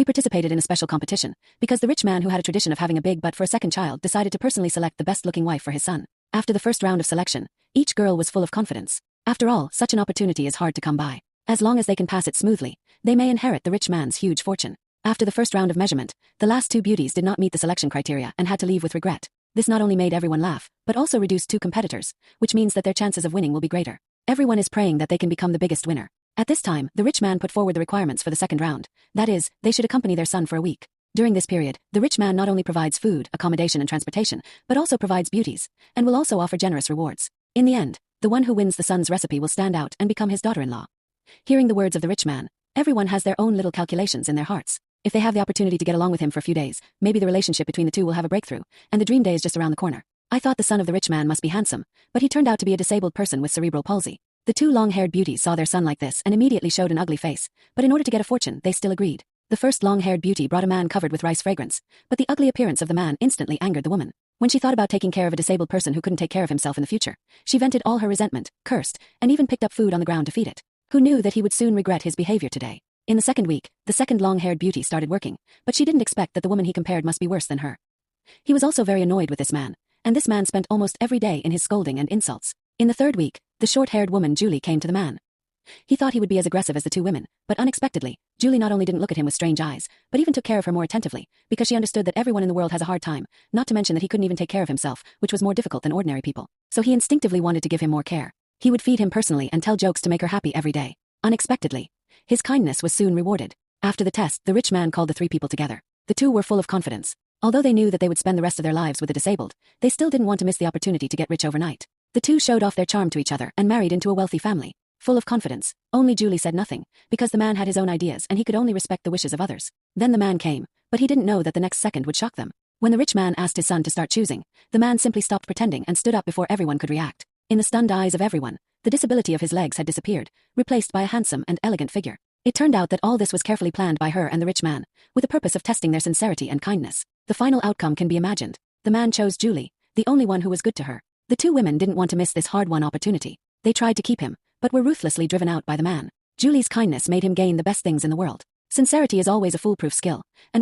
We participated in a special competition, because the rich man who had a tradition of having a big butt for a second child decided to personally select the best-looking wife for his son. After the first round of selection, each girl was full of confidence. After all, such an opportunity is hard to come by. As long as they can pass it smoothly, they may inherit the rich man's huge fortune. After the first round of measurement, the last two beauties did not meet the selection criteria and had to leave with regret. This not only made everyone laugh, but also reduced two competitors, which means that their chances of winning will be greater. Everyone is praying that they can become the biggest winner. At this time, the rich man put forward the requirements for the second round. That is, they should accompany their son for a week. During this period, the rich man not only provides food, accommodation and transportation, but also provides beauties, and will also offer generous rewards. In the end, the one who wins the son's recipe will stand out and become his daughter-in-law. Hearing the words of the rich man, everyone has their own little calculations in their hearts. If they have the opportunity to get along with him for a few days, maybe the relationship between the two will have a breakthrough, and the dream day is just around the corner. I thought the son of the rich man must be handsome, but he turned out to be a disabled person with cerebral palsy. The two long-haired beauties saw their son like this and immediately showed an ugly face, but in order to get a fortune, they still agreed. The first long-haired beauty brought a man covered with rice fragrance, but the ugly appearance of the man instantly angered the woman. When she thought about taking care of a disabled person who couldn't take care of himself in the future, she vented all her resentment, cursed, and even picked up food on the ground to feed it. Who knew that he would soon regret his behavior today? In the second week, the second long-haired beauty started working, but she didn't expect that the woman he compared must be worse than her. He was also very annoyed with this man, and this man spent almost every day in his scolding and insults. In the third week, the short-haired woman Julie came to the man. He thought he would be as aggressive as the two women, but unexpectedly, Julie not only didn't look at him with strange eyes, but even took care of her more attentively, because she understood that everyone in the world has a hard time, not to mention that he couldn't even take care of himself, which was more difficult than ordinary people. So he instinctively wanted to give him more care. He would feed him personally and tell jokes to make her happy every day. Unexpectedly, his kindness was soon rewarded. After the test, the rich man called the three people together. The two were full of confidence. Although they knew that they would spend the rest of their lives with the disabled, they still didn't want to miss the opportunity to get rich overnight. The two showed off their charm to each other and married into a wealthy family. Full of confidence, only Julie said nothing, because the man had his own ideas and he could only respect the wishes of others. Then the man came, but he didn't know that the next second would shock them. When the rich man asked his son to start choosing, the man simply stopped pretending and stood up before everyone could react. In the stunned eyes of everyone, the disability of his legs had disappeared, replaced by a handsome and elegant figure. It turned out that all this was carefully planned by her and the rich man, with the purpose of testing their sincerity and kindness. The final outcome can be imagined. The man chose Julie, the only one who was good to her. The two women didn't want to miss this hard-won opportunity. They tried to keep him, but were ruthlessly driven out by the man. Julie's kindness made him gain the best things in the world. Sincerity is always a foolproof skill, and